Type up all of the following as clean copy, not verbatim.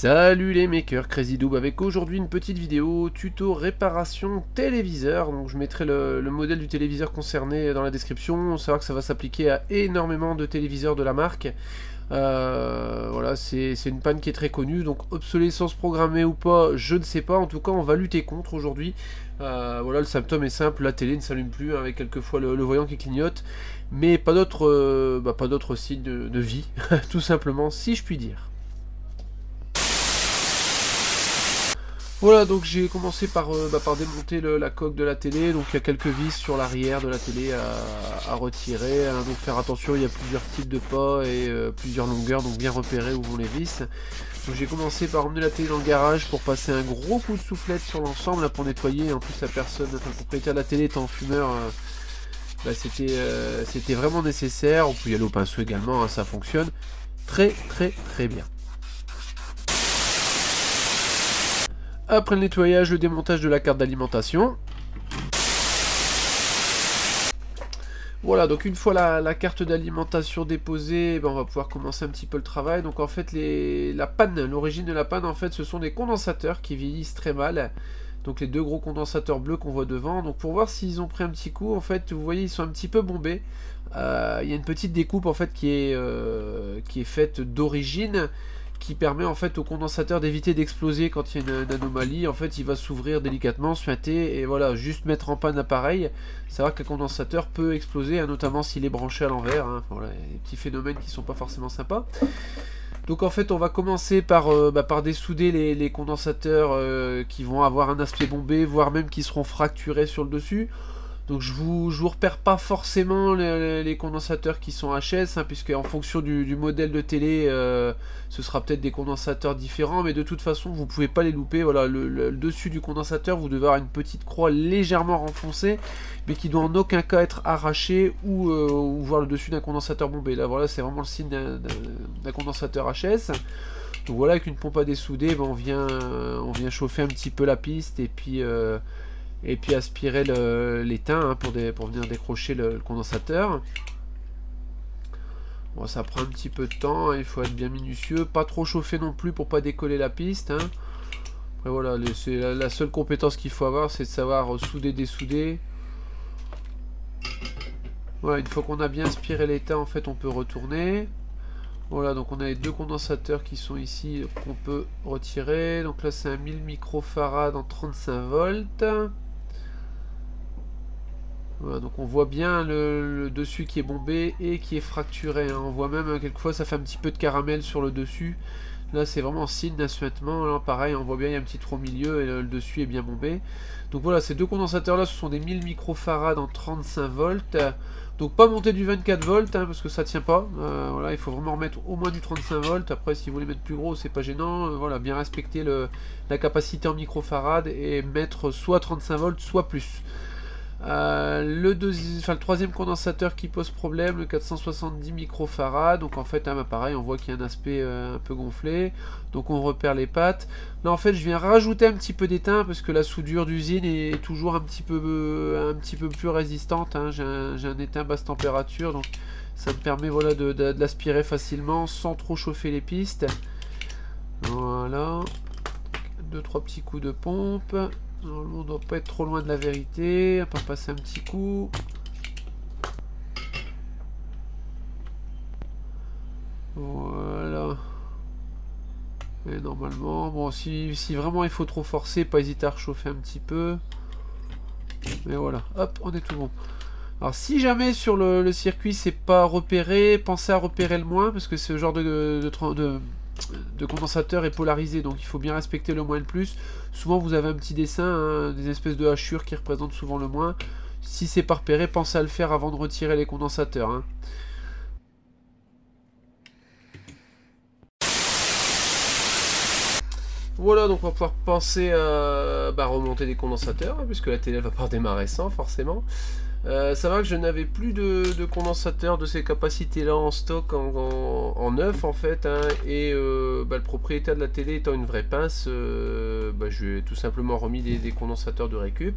Salut les makers, CrazyDoob avec aujourd'hui une petite vidéo tuto réparation téléviseur. Donc je mettrai le modèle du téléviseur concerné dans la description. On saura que ça va s'appliquer à énormément de téléviseurs de la marque. Voilà, c'est une panne qui est très connue, donc obsolescence programmée ou pas, je ne sais pas. En tout cas, on va lutter contre aujourd'hui. Voilà, le symptôme est simple, la télé ne s'allume plus avec quelquefois le voyant qui clignote, mais pas d'autres signes de vie, tout simplement, si je puis dire. Voilà, donc j'ai commencé par démonter la coque de la télé. Donc il y a quelques vis sur l'arrière de la télé à retirer, hein. Donc faire attention, il y a plusieurs types de pas et plusieurs longueurs, donc bien repérer où vont les vis. Donc j'ai commencé par emmener la télé dans le garage pour passer un gros coup de soufflette sur l'ensemble pour nettoyer. En plus la personne, enfin, le propriétaire de la télé étant fumeur, c'était vraiment nécessaire. On peut y aller au pinceau également, hein, ça fonctionne très bien. Après le nettoyage, le démontage de la carte d'alimentation. Voilà, donc une fois la carte d'alimentation déposée, on va pouvoir commencer un petit peu le travail. Donc en fait, l'origine de la panne, en fait, ce sont des condensateurs qui vieillissent très mal. Donc les deux gros condensateurs bleus qu'on voit devant. Donc pour voir s'ils ont pris un petit coup, en fait, vous voyez, ils sont un petit peu bombés. Il y a une petite découpe en fait qui est faite d'origine, qui permet en fait au condensateur d'éviter d'exploser quand il y a une anomalie. En fait, il va s'ouvrir délicatement, suinter, et voilà, juste mettre en panne l'appareil. Savoir qu'un condensateur peut exploser, hein, notamment s'il est branché à l'envers, hein. Voilà, des petits phénomènes qui sont pas forcément sympas. Donc en fait, on va commencer par dessouder les condensateurs qui vont avoir un aspect bombé, voire même qui seront fracturés sur le dessus. Donc je vous repère pas forcément les condensateurs qui sont HS, hein, puisque en fonction du modèle de télé, ce sera peut-être des condensateurs différents, mais de toute façon vous pouvez pas les louper. Voilà, le dessus du condensateur, vous devez avoir une petite croix légèrement renfoncée, mais qui doit en aucun cas être arrachée ou voir le dessus d'un condensateur bombé. Là voilà, c'est vraiment le signe d'un condensateur HS. Donc voilà, avec une pompe à dessouder, on vient chauffer un petit peu la piste et puis aspirer l'étain, hein, pour venir décrocher le condensateur. Bon, ça prend un petit peu de temps, hein, il faut être bien minutieux, pas trop chauffer non plus pour pas décoller la piste, hein. Après voilà, c'est la seule compétence qu'il faut avoir, c'est de savoir souder, dessouder. Voilà, une fois qu'on a bien aspiré l'étain, en fait on peut retourner. Voilà, donc on a les deux condensateurs qui sont ici qu'on peut retirer. Donc là c'est un 1000 microfarad en 35 volts. Voilà, donc on voit bien le dessus qui est bombé et qui est fracturé, hein. On voit même quelquefois ça fait un petit peu de caramel sur le dessus. Là c'est vraiment signe d'assuintement. Là pareil, on voit bien il y a un petit trou au milieu et le dessus est bien bombé. Donc voilà, ces deux condensateurs là, ce sont des 1000 microfarad en 35 volts. Donc pas monter du 24 volts, hein, parce que ça tient pas. Voilà, il faut vraiment remettre au moins du 35 volts. Après si vous voulez mettre plus gros, c'est pas gênant. Voilà, bien respecter la capacité en microfarad et mettre soit 35 volts soit plus. Le troisième condensateur qui pose problème, le 470 microfarad. Donc en fait, hein, pareil, on voit qu'il y a un aspect un peu gonflé. Donc on repère les pattes. Là en fait, je viens rajouter un petit peu d'étain parce que la soudure d'usine est toujours un petit peu plus résistante, hein. J'ai un étain basse température, donc ça me permet, voilà, de l'aspirer facilement sans trop chauffer les pistes. Voilà, 2-3 petits coups de pompe. Normalement on doit pas être trop loin de la vérité, on peut passer un petit coup. Voilà. Et normalement, bon, si vraiment il faut trop forcer, pas hésiter à réchauffer un petit peu. Mais voilà, hop, on est tout bon. Alors si jamais sur le circuit c'est pas repéré, pensez à repérer le moins, parce que ce genre de condensateur est polarisé, donc il faut bien respecter le moins et le plus. Souvent vous avez un petit dessin, hein, des espèces de hachures qui représentent souvent le moins. Si c'est pas repéré, pensez à le faire avant de retirer les condensateurs, hein. Voilà, donc on va pouvoir penser à remonter des condensateurs, hein, puisque la télé va pas redémarrer sans forcément. Ça va que je n'avais plus de condensateur de ces capacités là en stock en neuf en fait, hein, et le propriétaire de la télé étant une vraie pince, je lui ai tout simplement remis des condensateurs de récup.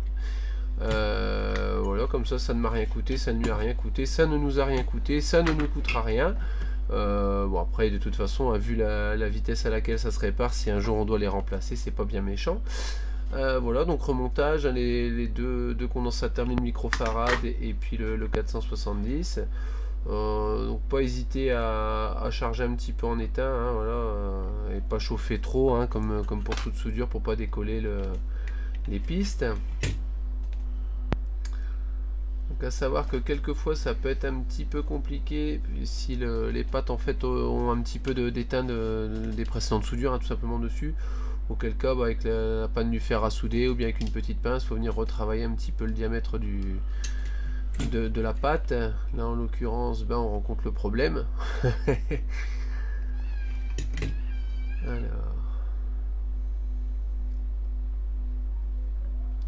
Voilà, comme ça ne m'a rien coûté, ça ne lui a rien coûté, ça ne nous a rien coûté, ça ne nous coûtera rien. Bon après de toute façon, vu la vitesse à laquelle ça se répare, si un jour on doit les remplacer, c'est pas bien méchant. Voilà, donc remontage, hein, les deux condensateurs 1000 microfarad et puis le 470. Donc pas hésiter à charger un petit peu en éteint, hein, voilà, et pas chauffer trop, hein, comme pour toute soudure, pour pas décoller les pistes. Donc à savoir que quelquefois ça peut être un petit peu compliqué si les pattes en fait ont un petit peu d'étain des précédentes soudures, hein, tout simplement dessus. Auquel cas, avec la panne du fer à souder ou bien avec une petite pince, il faut venir retravailler un petit peu le diamètre de la pâte. Là en l'occurrence, on rencontre le problème. Alors,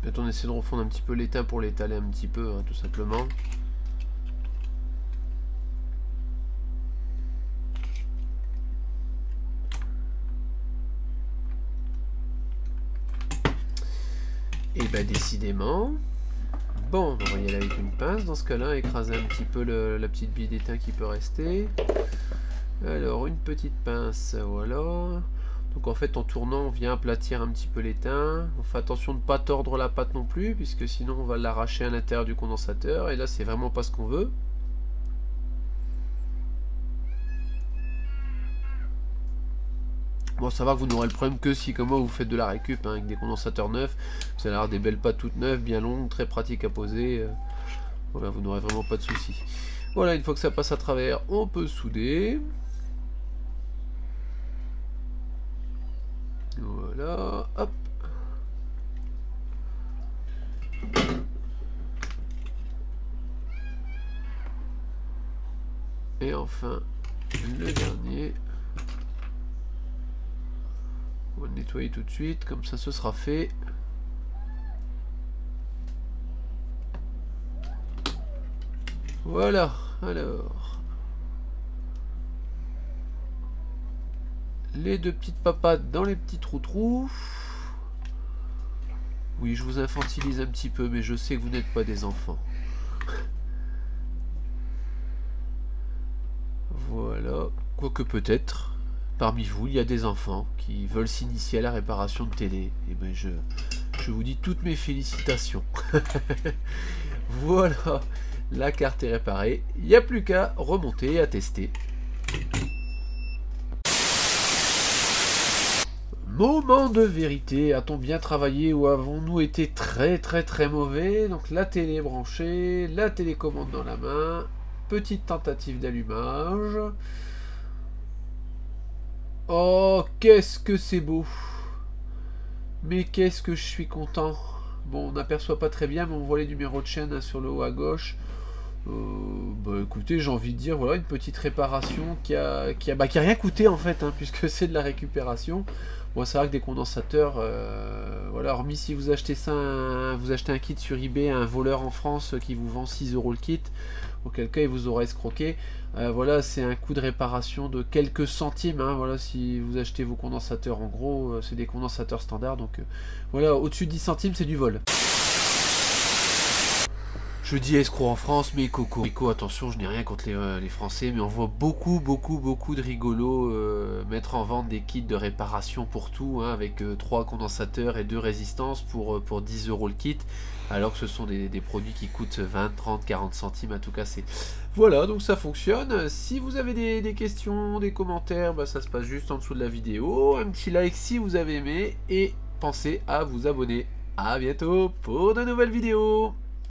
peut-être on essaie de refondre un petit peu l'étain pour l'étaler un petit peu, hein, tout simplement. Et décidément, bon, on va y aller avec une pince dans ce cas-là, écraser un petit peu la petite bille d'étain qui peut rester. Alors, une petite pince, voilà. Donc en fait, en tournant, on vient aplatir un petit peu l'étain. On fait attention de ne pas tordre la pâte non plus, puisque sinon on va l'arracher à l'intérieur du condensateur, et là c'est vraiment pas ce qu'on veut. Bon, ça va que vous n'aurez le problème que si, comme moi, vous faites de la récup, hein, avec des condensateurs neufs. Vous allez avoir des belles pattes toutes neuves, bien longues, très pratiques à poser. Voilà, vous n'aurez vraiment pas de soucis. Voilà, une fois que ça passe à travers, on peut souder. Voilà, hop. Et enfin, le dernier. On va le nettoyer tout de suite, comme ça ce sera fait. Voilà, alors. Les deux petites papates dans les petits trous-trous. Oui, je vous infantilise un petit peu, mais je sais que vous n'êtes pas des enfants. Voilà, quoique peut-être. Parmi vous, il y a des enfants qui veulent s'initier à la réparation de télé. Et je vous dis toutes mes félicitations. Voilà, la carte est réparée. Il n'y a plus qu'à remonter et à tester. Moment de vérité. A-t-on bien travaillé ou avons-nous été très mauvais? Donc la télé est branchée, la télécommande dans la main. Petite tentative d'allumage. Oh, qu'est-ce que c'est beau! Mais qu'est-ce que je suis content! Bon, on n'aperçoit pas très bien, mais on voit les numéros de chaîne sur le haut à gauche. Écoutez, j'ai envie de dire, voilà, une petite réparation qui a rien coûté en fait, hein, puisque c'est de la récupération. Bon, c'est vrai que des condensateurs, voilà, hormis si vous achetez ça, vous achetez un kit sur eBay, un voleur en France qui vous vend 6 € le kit, auquel cas il vous aura escroqué. Voilà, c'est un coût de réparation de quelques centimes, hein, voilà, si vous achetez vos condensateurs, en gros, c'est des condensateurs standards, donc voilà, au-dessus de 10 centimes, c'est du vol. Je dis escroc en France, mais Coco, attention, je n'ai rien contre les Français, mais on voit beaucoup de rigolos mettre en vente des kits de réparation pour tout, hein, avec 3 condensateurs et 2 résistances pour 10 € le kit, alors que ce sont des produits qui coûtent 20, 30, 40 centimes à tout casser. Voilà, donc ça fonctionne. Si vous avez des questions, des commentaires, ça se passe juste en dessous de la vidéo. Un petit like si vous avez aimé, et pensez à vous abonner. A bientôt pour de nouvelles vidéos.